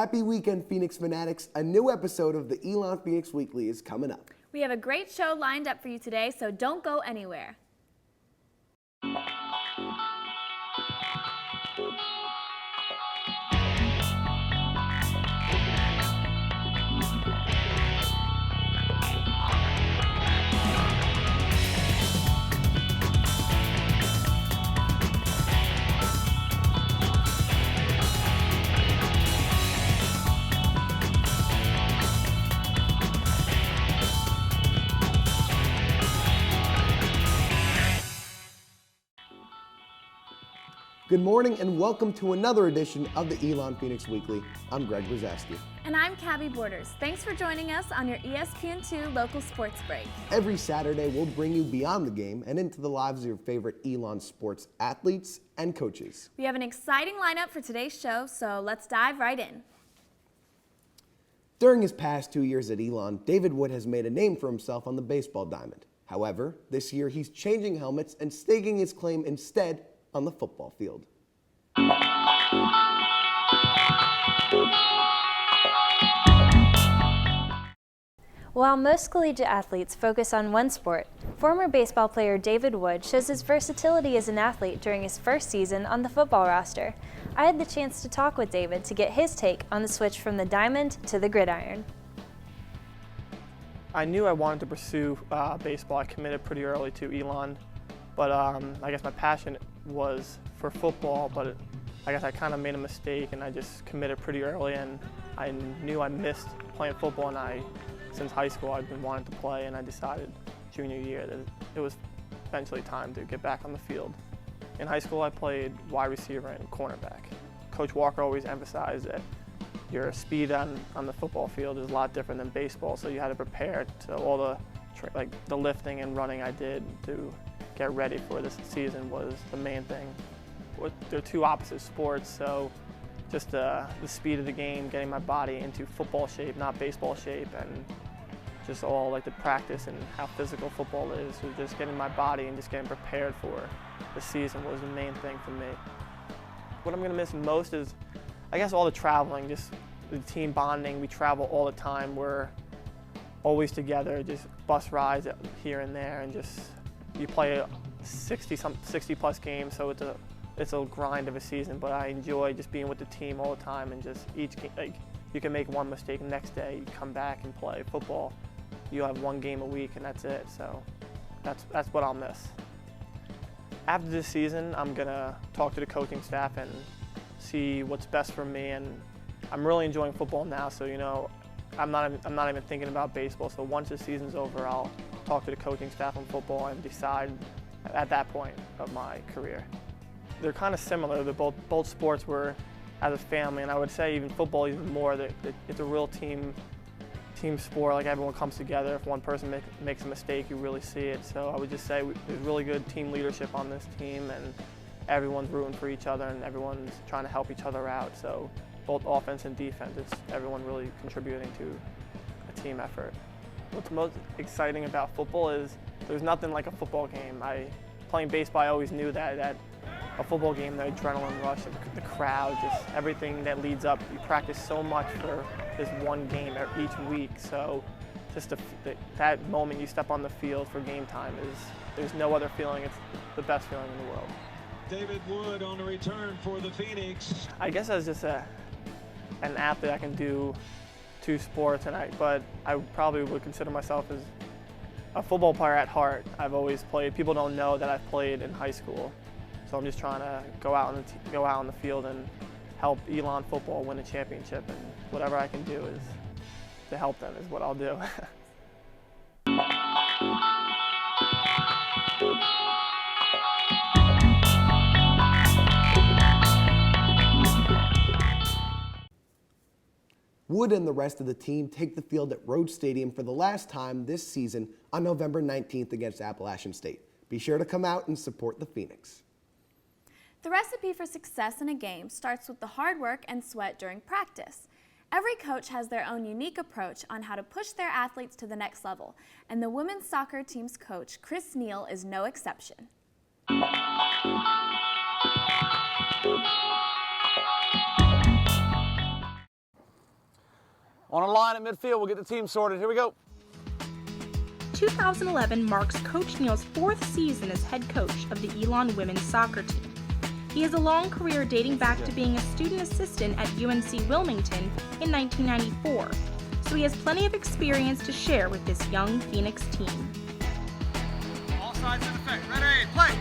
Happy weekend, Phoenix fanatics. A new episode of the Elon Phoenix Weekly is coming up. We have a great show lined up for you today, so don't go anywhere. Good morning and welcome to another edition of the Elon Phoenix Weekly. I'm Greg Brzezinski. And I'm Cabby Borders. Thanks for joining us on your ESPN2 local sports break. Every Saturday, we'll bring you beyond the game and into the lives of your favorite Elon sports athletes and coaches. We have an exciting lineup for today's show, so let's dive right in. During his past 2 years at Elon, David Wood has made a name for himself on the baseball diamond. However, this year he's changing helmets and staking his claim instead on the football field. While most collegiate athletes focus on one sport, former baseball player David Wood shows his versatility as an athlete during his first season on the football roster. I had the chance to talk with David to get his take on the switch from the diamond to the gridiron. I knew I wanted to pursue baseball. I committed pretty early to Elon, but I guess my passion was for football, but I guess I kind of made a mistake and I just committed pretty early, and I knew I missed playing football, and since high school I've been wanting to play, and I decided junior year that it was eventually time to get back on the field. In high school I played wide receiver and cornerback. Coach Walker always emphasized that your speed on the football field is a lot different than baseball, so you had to prepare to all the lifting and running I did to get ready for this season was the main thing. They're two opposite sports, so just the speed of the game, getting my body into football shape, not baseball shape, and just all like the practice and how physical football is. So just getting my body and just getting prepared for the season was the main thing for me. What I'm gonna miss most is, I guess, all the traveling, just the team bonding. We travel all the time. We're always together, just bus rides here and there, and just you play 60 plus games, so it's a grind of a season, but I enjoy just being with the team all the time, and just each game, like, you can make one mistake, the next day you come back and play football. You have one game a week and that's it, so that's what I'll miss. After this season, I'm gonna talk to the coaching staff and see what's best for me, and I'm really enjoying football now, so I'm not even thinking about baseball, so once the season's over, I'll talk to the coaching staff on football and decide at that point of my career. They're kind of similar. They're both sports were as a family, and I would say even football even more. It's a real team sport. Like, everyone comes together. If one person makes a mistake, you really see it. So I would just say there's really good team leadership on this team, and everyone's rooting for each other, and everyone's trying to help each other out. So both offense and defense, it's everyone really contributing to a team effort. What's most exciting about football is there's nothing like a football game. Playing baseball, I always knew that a football game, the adrenaline rush, the crowd, just everything that leads up. You practice so much for this one game each week, so just that moment you step on the field for game time there's no other feeling. It's the best feeling in the world. David Wood on the return for the Phoenix. I guess as just an athlete, I can do two sports, but I probably would consider myself as a football player at heart. I've always played. People don't know that I've played in high school. So I'm just trying to go out on the field and help Elon football win a championship, and whatever I can do is to help them is what I'll do. Wood and the rest of the team take the field at Rhodes Stadium for the last time this season on November 19th against Appalachian State. Be sure to come out and support the Phoenix. The recipe for success in a game starts with the hard work and sweat during practice. Every coach has their own unique approach on how to push their athletes to the next level, and the women's soccer team's coach, Chris Neal, is no exception. On a line at midfield, we'll get the team sorted. Here we go. 2011 marks Coach Neal's 4th season as head coach of the Elon women's soccer team. He has a long career dating back to being a student assistant at UNC Wilmington in 1994, so he has plenty of experience to share with this young Phoenix team. All sides in effect. Ready, play.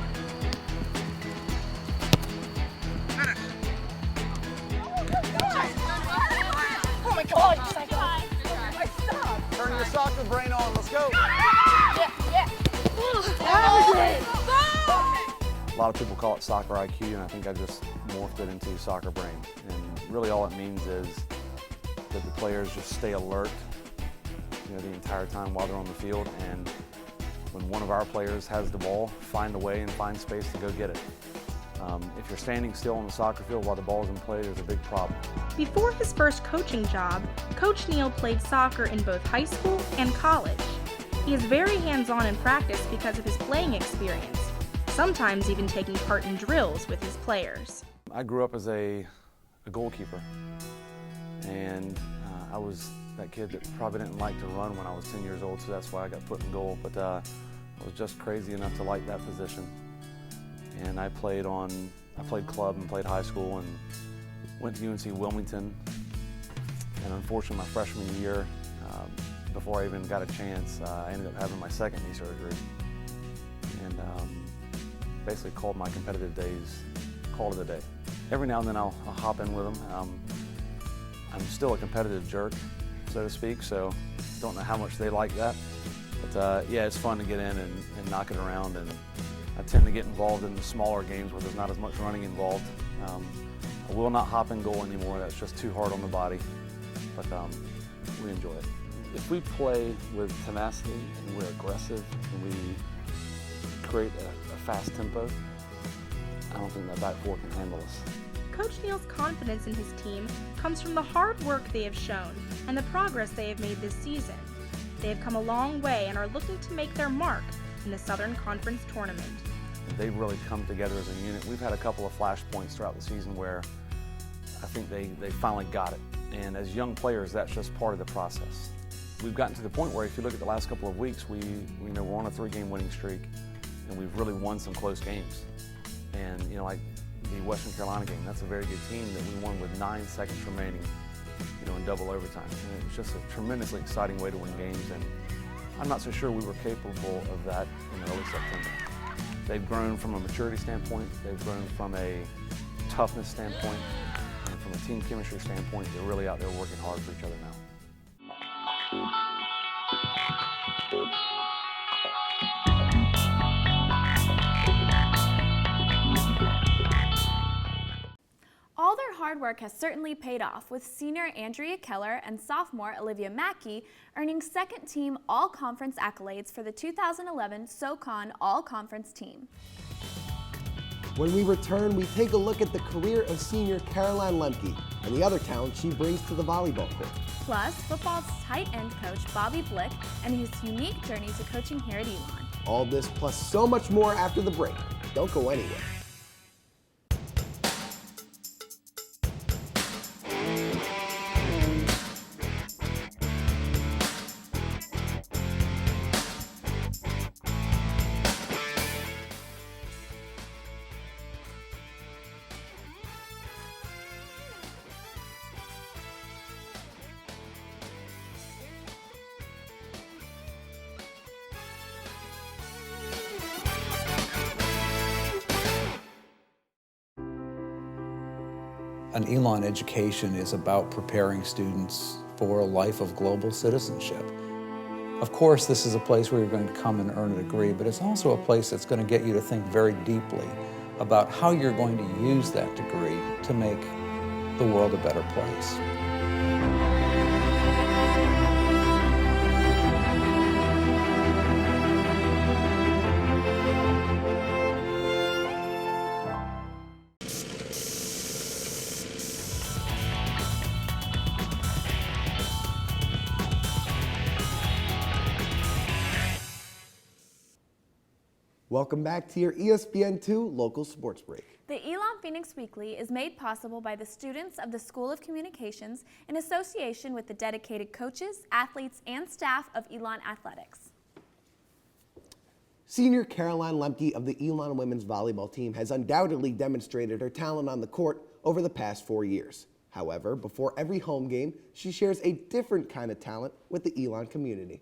Finish. Oh my God! Turn your soccer brain on. Let's go. A lot of people call it soccer IQ, and I think I just morphed it into soccer brain. And really all it means is that the players just stay alert, the entire time while they're on the field. And when one of our players has the ball, find a way and find space to go get it. If you're standing still on the soccer field while the ball is in play, there's a big problem. Before his first coaching job, Coach Neal played soccer in both high school and college. He is very hands-on in practice because of his playing experience, sometimes even taking part in drills with his players. I grew up as a goalkeeper, and I was that kid that probably didn't like to run when I was 10 years old, so that's why I got put in goal. But I was just crazy enough to like that position. And I played club and played high school and went to UNC Wilmington. And unfortunately, my freshman year, before I even got a chance, I ended up having my second knee surgery. And basically called my competitive days, called it a day. Every now and then I'll hop in with them. I'm still a competitive jerk, so to speak, so don't know how much they like that. But yeah, it's fun to get in and knock it around, and I tend to get involved in the smaller games where there's not as much running involved. I will not hop in goal anymore, that's just too hard on the body, but we enjoy it. If we play with tenacity and we're aggressive and we create a fast tempo, I don't think that back four can handle us. Coach Neal's confidence in his team comes from the hard work they have shown and the progress they have made this season. They have come a long way and are looking to make their mark in the Southern Conference tournament. They've really come together as a unit. We've had a couple of flashpoints throughout the season where I think they finally got it. And as young players, that's just part of the process. We've gotten to the point where if you look at the last couple of weeks, we're on a 3-game winning streak, and we've really won some close games. And like the Western Carolina game, that's a very good team that we won with 9 seconds remaining, in double overtime. And it was just a tremendously exciting way to win games, and I'm not so sure we were capable of that in early September. They've grown from a maturity standpoint, they've grown from a toughness standpoint, and from a team chemistry standpoint, they're really out there working hard for each other now. All their hard work has certainly paid off, with senior Andrea Keller and sophomore Olivia Mackey earning second-team All-Conference accolades for the 2011 SoCon All-Conference team. When we return, we take a look at the career of senior Caroline Lemke and the other talent she brings to the volleyball court. Plus, football's tight end coach Bobby Blick and his unique journey to coaching here at Elon. All this plus so much more after the break. Don't go anywhere. An Elon education is about preparing students for a life of global citizenship. Of course, this is a place where you're going to come and earn a degree, but it's also a place that's going to get you to think very deeply about how you're going to use that degree to make the world a better place. Welcome back to your ESPN2 local sports break. The Elon Phoenix Weekly is made possible by the students of the School of Communications in association with the dedicated coaches, athletes, and staff of Elon Athletics. Senior Caroline Lemke of the Elon women's volleyball team has undoubtedly demonstrated her talent on the court over the past 4 years. However, before every home game, she shares a different kind of talent with the Elon community.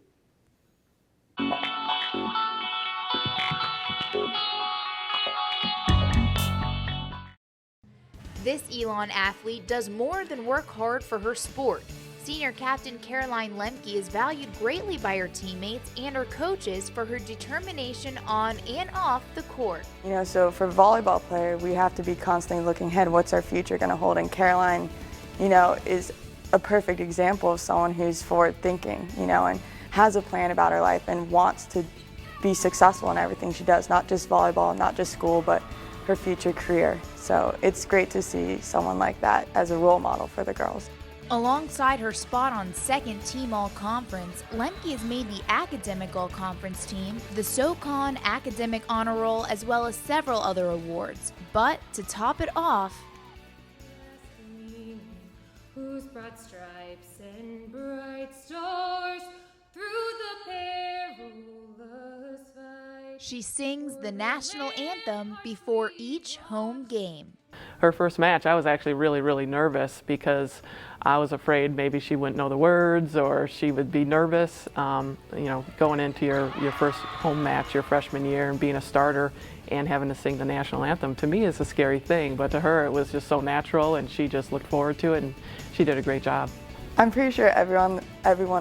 This Elon athlete does more than work hard for her sport. Senior captain Caroline Lemke is valued greatly by her teammates and her coaches for her determination on and off the court. So for a volleyball player, we have to be constantly looking ahead. What's our future going to hold? And Caroline, is a perfect example of someone who's forward thinking, and has a plan about her life and wants to be successful in everything she does, not just volleyball, not just school, but her future career. So it's great to see someone like that as a role model for the girls. Alongside her spot on second team all-conference, Lemke has made the academic all-conference team, the SoCon academic honor roll, as well as several other awards. But to top it off, whose broad stripes and bright stars through the perilous fight. She sings the national anthem before each home game. Her first match, I was actually really nervous because I was afraid maybe she wouldn't know the words or she would be nervous. Going into your first home match your freshman year and being a starter and having to sing the national anthem, to me is a scary thing, but to her it was just so natural and she just looked forward to it and she did a great job. I'm pretty sure everyone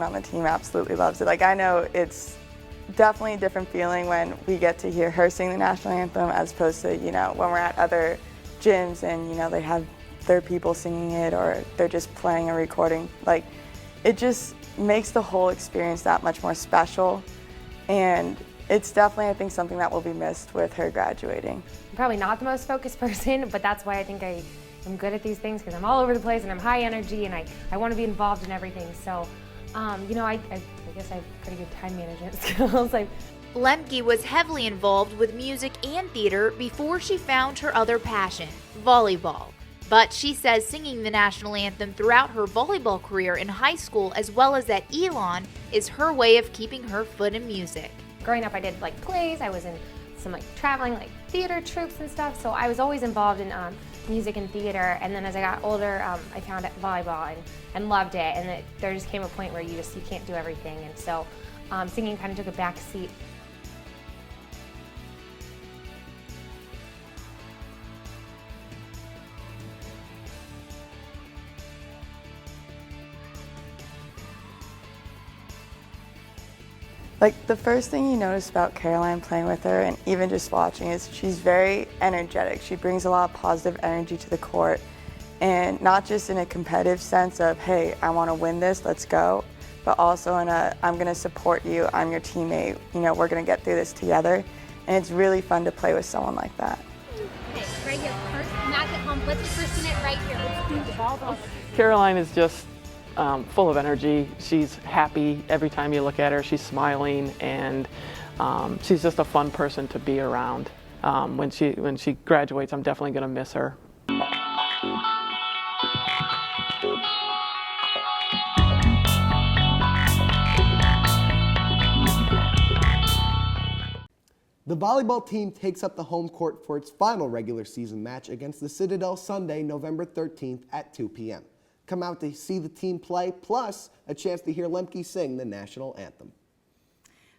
on the team absolutely loves it. I know it's definitely a different feeling when we get to hear her sing the national anthem as opposed to, when we're at other gyms and, they have their people singing it or they're just playing a recording. It just makes the whole experience that much more special. And it's definitely, I think, something that will be missed with her graduating. I'm probably not the most focused person, but that's why I think I'm good at these things, because I'm all over the place and I'm high energy and I want to be involved in everything. So, I guess I have pretty good time management skills. Lemke was heavily involved with music and theater before she found her other passion, volleyball. But she says singing the national anthem throughout her volleyball career in high school as well as at Elon is her way of keeping her foot in music. Growing up, I did plays, I was in some traveling theater troupes and stuff, so I was always involved in music and theater. And then as I got older, I found volleyball and loved it. And there just came a point where you can't do everything. And so singing kind of took a back seat. The first thing you notice about Caroline playing with her and even just watching is she's very energetic. She brings a lot of positive energy to the court, and not just in a competitive sense of, hey, I want to win this, let's go, but also in a, I'm going to support you, I'm your teammate, we're going to get through this together. And it's really fun to play with someone like that. Okay, right here, first match at home, let's just first unit right here. Let's do the ball. Caroline is just full of energy. She's happy every time you look at her. She's smiling, and she's just a fun person to be around. When she graduates, I'm definitely going to miss her. The volleyball team takes up the home court for its final regular season match against the Citadel Sunday, November 13th at 2 p.m. Come out to see the team play, plus a chance to hear Lemke sing the national anthem.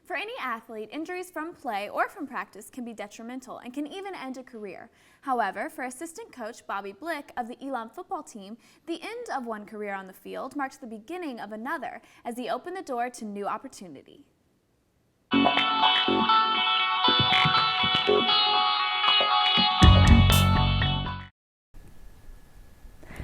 For any athlete, injuries from play or from practice can be detrimental and can even end a career. However, for assistant coach Bobby Blick of the Elon football team, the end of one career on the field marks the beginning of another as he opened the door to new opportunity.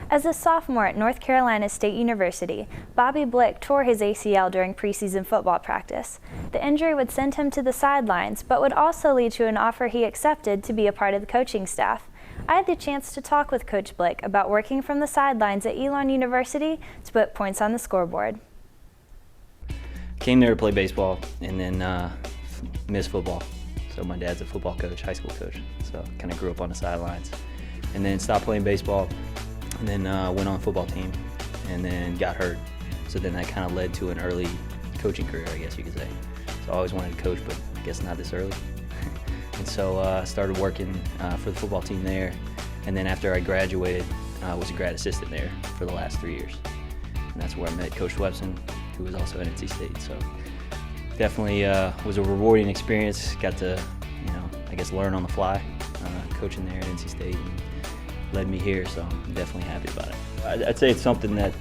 As a sophomore at North Carolina State University, Bobby Blick tore his ACL during preseason football practice. The injury would send him to the sidelines, but would also lead to an offer he accepted to be a part of the coaching staff. I had the chance to talk with Coach Blick about working from the sidelines at Elon University to put points on the scoreboard. Came there to play baseball and then missed football. So my dad's a football coach, high school coach. So kind of grew up on the sidelines. And then stopped playing baseball, and then went on football team, and then got hurt. So then that kind of led to an early coaching career, I guess you could say. So I always wanted to coach, but I guess not this early. And so I started working for the football team there. And then after I graduated, I was a grad assistant there for the last 3 years. And that's where I met Coach Webson, who was also at NC State. So definitely was a rewarding experience. Got to, I guess learn on the fly, coaching there at NC State, and led me here. So I'm definitely happy about it. I'd say it's something that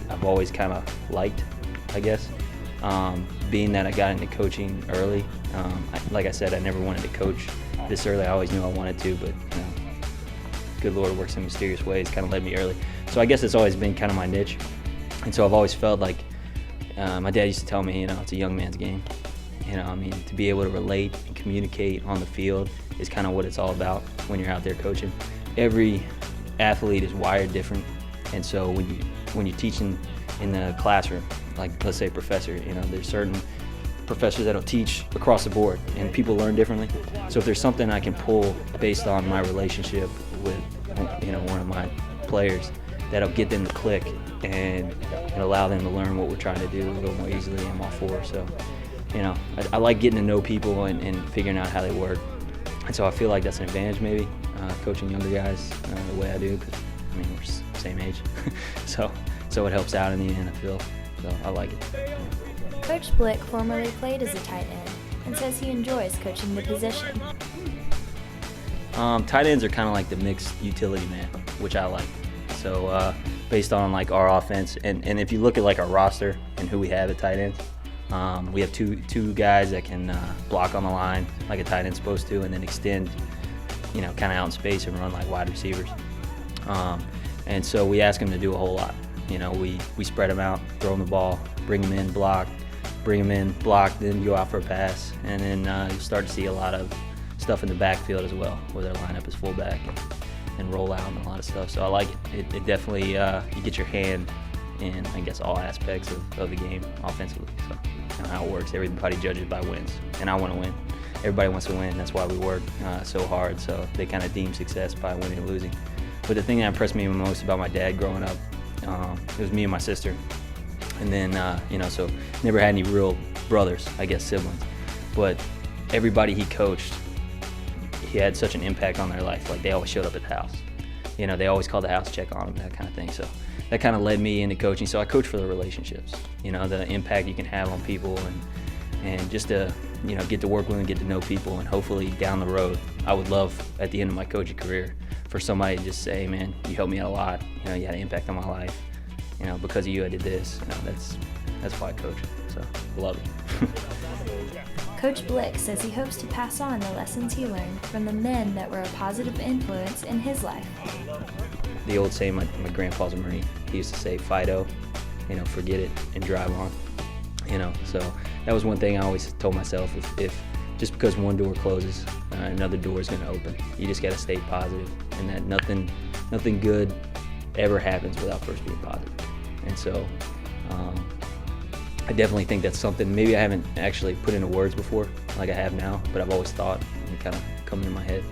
I've always kind of liked, I guess. Being that I got into coaching early, like I said, I never wanted to coach this early. I always knew I wanted to, but good Lord works in mysterious ways, kind of led me early. So I guess it's always been kind of my niche. And so I've always felt like, my dad used to tell me, it's a young man's game. To be able to relate and communicate on the field is kind of what it's all about when you're out there coaching. Every athlete is wired different. And so when you're teaching in the classroom, like let's say a professor, there's certain professors that'll teach across the board and people learn differently. So if there's something I can pull based on my relationship with, one of my players, that'll get them to click and allow them to learn what we're trying to do a little more easily, I'm all for. So, I like getting to know people and figuring out how they work. And so I feel like that's an advantage maybe, coaching younger guys the way I do, because we're same age. so it helps out in the end, I feel. So I like it. Coach Blick formerly played as a tight end and says he enjoys coaching the position. Tight ends are kind of like the mixed utility man, which I like. So based on like our offense, and if you look at like our roster and who we have at tight ends, we have two guys that can block on the line like a tight end's supposed to, and then extend, kind of out in space and run like wide receivers. And so we ask them to do a whole lot. We spread them out, throw them the ball, bring them in, block, then go out for a pass, and then you start to see a lot of stuff in the backfield as well, where their lineup is fullback and roll out and a lot of stuff. So I like it. It definitely, you get your hand in, I guess, all aspects of the game offensively. So how it works, everybody judges by wins, and I want to win. Everybody wants to win. That's why we work so hard. So they kind of deem success by winning or losing. But the thing that impressed me most about my dad growing up, it was me and my sister. And then, so never had any real brothers, I guess, siblings. But everybody he coached, he had such an impact on their life. Like, they always showed up at the house. They always called the house, check on them, that kind of thing. So that kind of led me into coaching. So I coach for the relationships, the impact you can have on people, and just to, get to work with and get to know people. And hopefully down the road, I would love at the end of my coaching career for somebody to just say, man, you helped me out a lot. You had an impact on my life. Because of you, I did this. That's why I coach. So I love it. Coach Blick says he hopes to pass on the lessons he learned from the men that were a positive influence in his life. The old saying, my grandpa's a Marine. He used to say, Fido, forget it and drive on. So that was one thing I always told myself, if just because one door closes, another door is going to open. You just got to stay positive, and that nothing good ever happens without first being positive. And so I definitely think that's something maybe I haven't actually put into words before like I have now, but I've always thought and kind of come into my head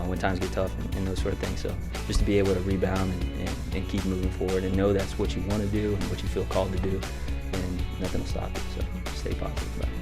when times get tough and those sort of things. So just to be able to rebound and keep moving forward and know that's what you want to do and what you feel called to do, and nothing will stop you. So stay positive about it.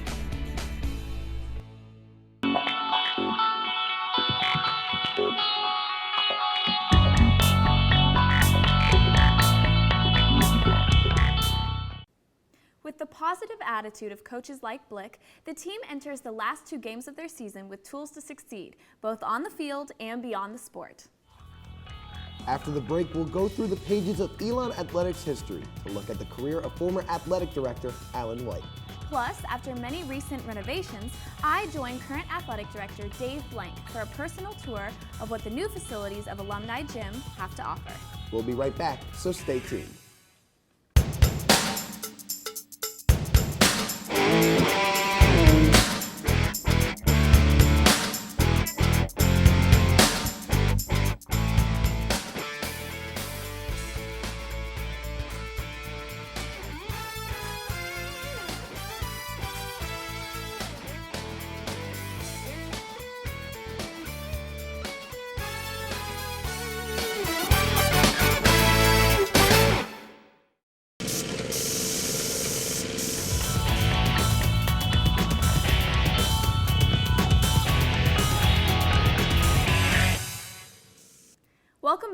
With the positive attitude of coaches like Blick, the team enters the last 2 games of their season with tools to succeed, both on the field and beyond the sport. After the break, we'll go through the pages of Elon Athletics history to look at the career of former athletic director Alan White. Plus, after many recent renovations, I joined current athletic director Dave Blank for a personal tour of what the new facilities of Alumni Gym have to offer. We'll be right back, so stay tuned.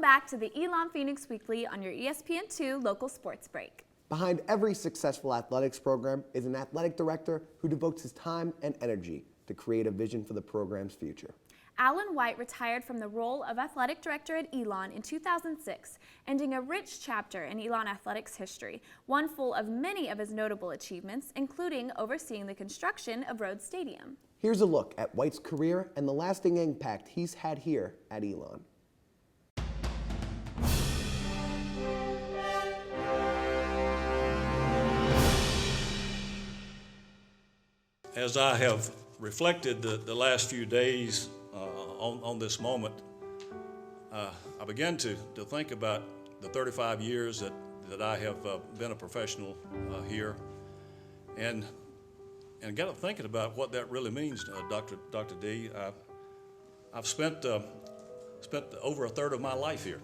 back to the Elon Phoenix Weekly on your ESPN2 local sports break. Behind every successful athletics program is an athletic director who devotes his time and energy to create a vision for the program's future. Alan White retired from the role of athletic director at Elon in 2006, ending a rich chapter in Elon athletics history, one full of many of his notable achievements, including overseeing the construction of Rhodes Stadium. Here's a look at White's career and the lasting impact he's had here at Elon. As I have reflected the last few days on this moment, I began to think about the 35 years that I have been a professional here, and got to thinking about what that really means, Dr. D. I've spent over a third of my life here.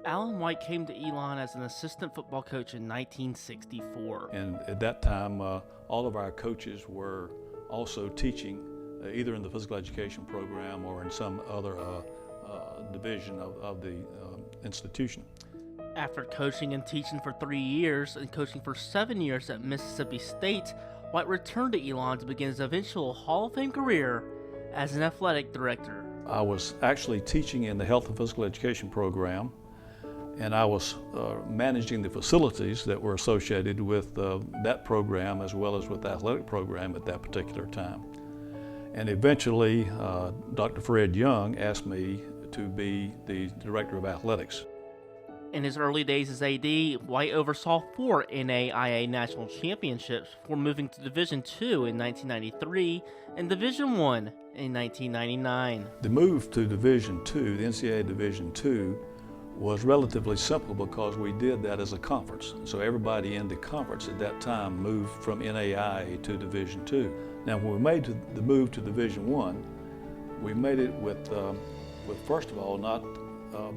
Alan White came to Elon as an assistant football coach in 1964. And at that time, all of our coaches were also teaching either in the physical education program or in some other division of the institution. After coaching and teaching for 3 years and coaching for 7 years at Mississippi State, White returned to Elon to begin his eventual Hall of Fame career as an athletic director. I was actually teaching in the health and physical education program, and I was managing the facilities that were associated with that program as well as with the athletic program at that particular time. And eventually, Dr. Fred Young asked me to be the director of athletics. In his early days as AD, White oversaw 4 NAIA national championships before moving to Division II in 1993 and Division I in 1999. The move to Division II, the NCAA Division II, was relatively simple because we did that as a conference. So everybody in the conference at that time moved from NAIA to Division II. Now, when we made the move to Division I, we made it with first of all, not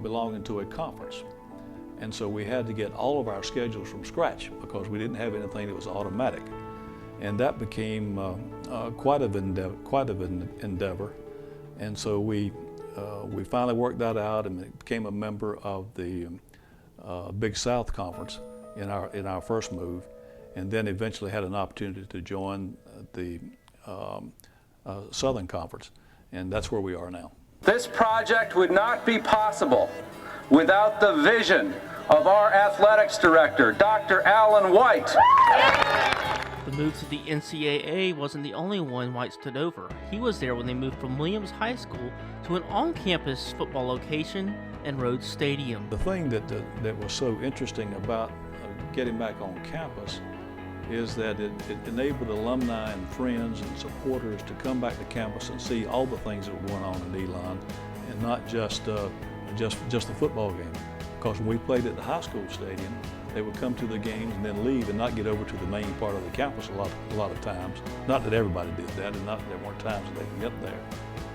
belonging to a conference. And so we had to get all of our schedules from scratch because we didn't have anything that was automatic. And that became quite an endeavor. And so we finally worked that out and became a member of the Big South Conference in our first move, and then eventually had an opportunity to join the Southern Conference, and that's where we are now. This project would not be possible without the vision of our athletics director, Dr. Alan White. The move to the NCAA wasn't the only one White stood over. He was there when they moved from Williams High School to an on-campus football location in Rhodes Stadium. The thing that was so interesting about getting back on campus is that it enabled alumni and friends and supporters to come back to campus and see all the things that were going on in Elon, and not just the football game. Because when we played at the high school stadium, they would come to the games and then leave and not get over to the main part of the campus a lot of times. Not that everybody did that, and not that there weren't times that they could get there.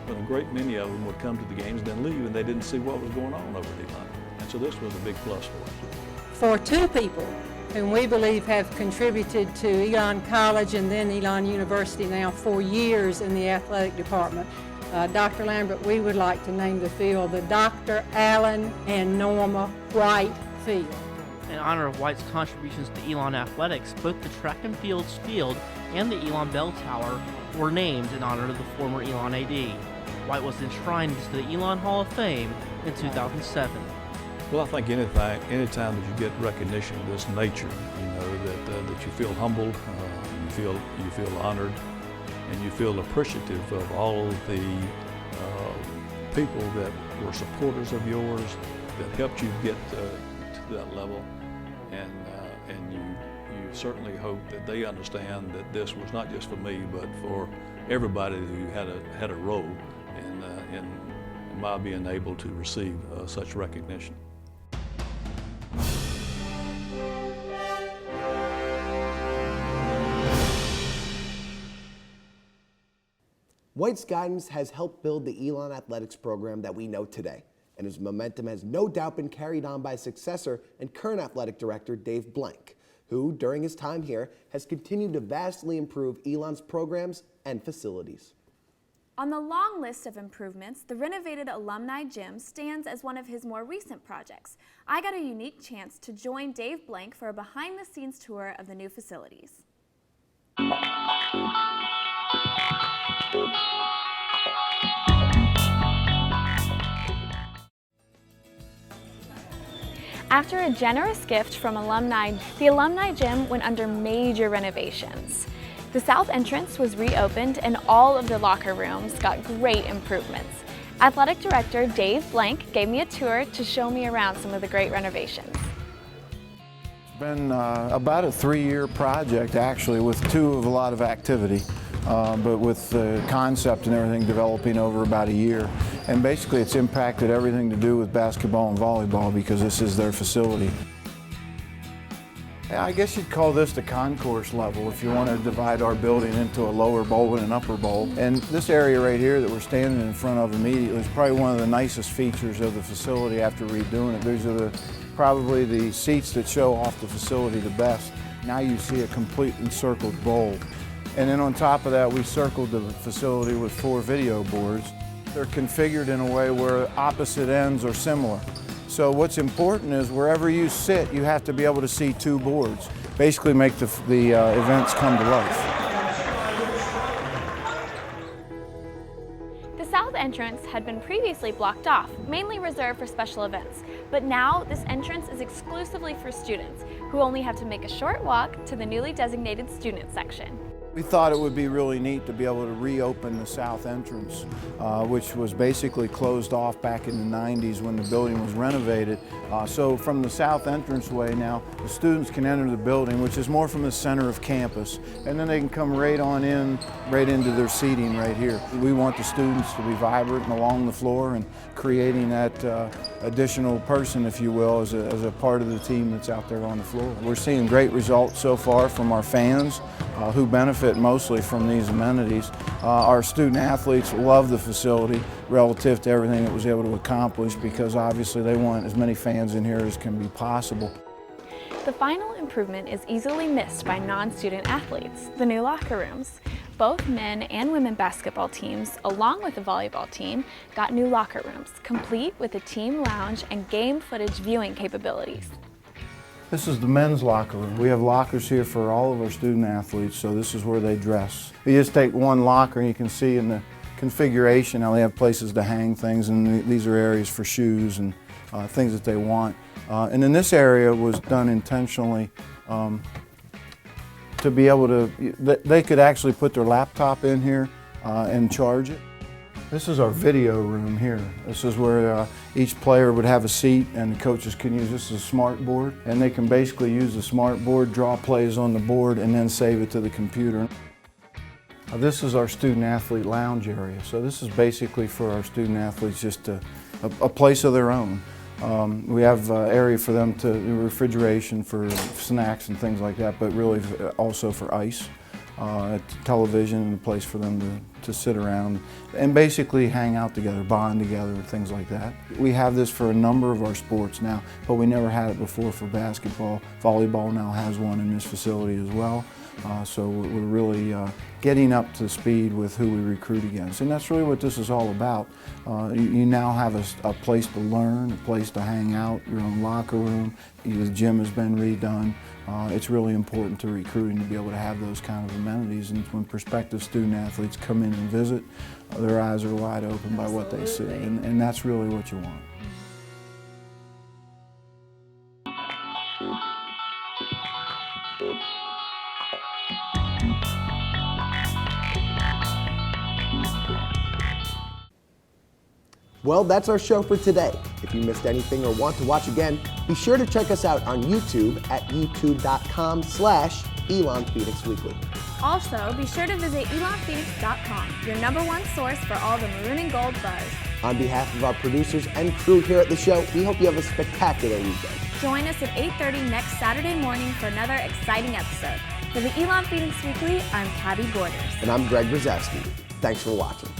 But a great many of them would come to the games and then leave, and they didn't see what was going on over at Elon. And so this was a big plus for us. For 2 people whom we believe have contributed to Elon College and then Elon University now for years in the athletic department, Dr. Lambert, we would like to name the field the Dr. Alan and Norma White Field. In honor of White's contributions to Elon athletics, both the track and fields field and the Elon Bell Tower were named in honor of the former Elon AD. White was enshrined into the Elon Hall of Fame in 2007. Well, I think anytime that you get recognition of this nature, that you feel humbled, you feel honored, and you feel appreciative of all of the people that were supporters of yours, that helped you get to that level, and you certainly hope that they understand that this was not just for me, but for everybody who had a role in my being able to receive such recognition. White's guidance has helped build the Elon athletics program that we know today, and his momentum has no doubt been carried on by his successor and current athletic director, Dave Blank, who, during his time here, has continued to vastly improve Elon's programs and facilities. On the long list of improvements, the renovated alumni gym stands as one of his more recent projects. I got a unique chance to join Dave Blank for a behind-the-scenes tour of the new facilities. After a generous gift from alumni, the alumni gym went under major renovations. The south entrance was reopened and all of the locker rooms got great improvements. Athletic Director Dave Blank gave me a tour to show me around some of the great renovations. It's been about a 3-year project actually, with a lot of activity. But with the concept and everything developing over about a year. And basically it's impacted everything to do with basketball and volleyball because this is their facility. I guess you'd call this the concourse level if you want to divide our building into a lower bowl and an upper bowl. And this area right here that we're standing in front of immediately is probably one of the nicest features of the facility after redoing it. These are probably the seats that show off the facility the best. Now you see a complete encircled bowl. And then on top of that, we circled the facility with 4 video boards. They're configured in a way where opposite ends are similar. So what's important is wherever you sit, you have to be able to see 2 boards. Basically make the events come to life. The south entrance had been previously blocked off, mainly reserved for special events. But now this entrance is exclusively for students, who only have to make a short walk to the newly designated student section. We thought it would be really neat to be able to reopen the south entrance, which was basically closed off back in the 90s when the building was renovated. So from the south entranceway now, the students can enter the building, which is more from the center of campus, and then they can come right on in, right into their seating right here. We want the students to be vibrant and along the floor and creating that additional person, if you will, as a part of the team that's out there on the floor. We're seeing great results so far from our fans who benefit mostly from these amenities. Our student athletes love the facility relative to everything it was able to accomplish because obviously they want as many fans in here as can be possible. The final improvement is easily missed by non-student athletes, the new locker rooms. Both men and women basketball teams, along with the volleyball team, got new locker rooms, complete with a team lounge and game footage viewing capabilities. This is the men's locker room. We have lockers here for all of our student athletes, so this is where they dress. You just take one locker and you can see in the configuration how they have places to hang things, and these are areas for shoes and things that they want. And then this area was done intentionally to be able to, they could actually put their laptop in here and charge it. This is our video room here. This is where each player would have a seat and the coaches can use this as a smart board, and they can basically use the smart board, draw plays on the board, and then save it to the computer. This is our student athlete lounge area. So this is basically for our student athletes just a place of their own. We have an area for them to refrigeration for snacks and things like that, but really also for ice. Television and a place for them to sit around and basically hang out together, bond together, things like that. We have this for a number of our sports now, but we never had it before for basketball. Volleyball now has one in this facility as well. So we're really getting up to speed with who we recruit against. And that's really what this is all about. You now have a place to learn, a place to hang out, your own locker room. The gym has been redone. It's really important to recruiting to be able to have those kind of amenities. And when prospective student athletes come in and visit, their eyes are wide open by what they see. And that's really what you want. Well, that's our show for today. If you missed anything or want to watch again, be sure to check us out on YouTube at youtube.com/Elon Phoenix Weekly. Also, be sure to visit elonphoenix.com, your #1 source for all the maroon and gold buzz. On behalf of our producers and crew here at the show, we hope you have a spectacular weekend. Join us at 8:30 next Saturday morning for another exciting episode. For the Elon Phoenix Weekly, I'm Tabby Borders. And I'm Greg Brzezowski. Thanks for watching.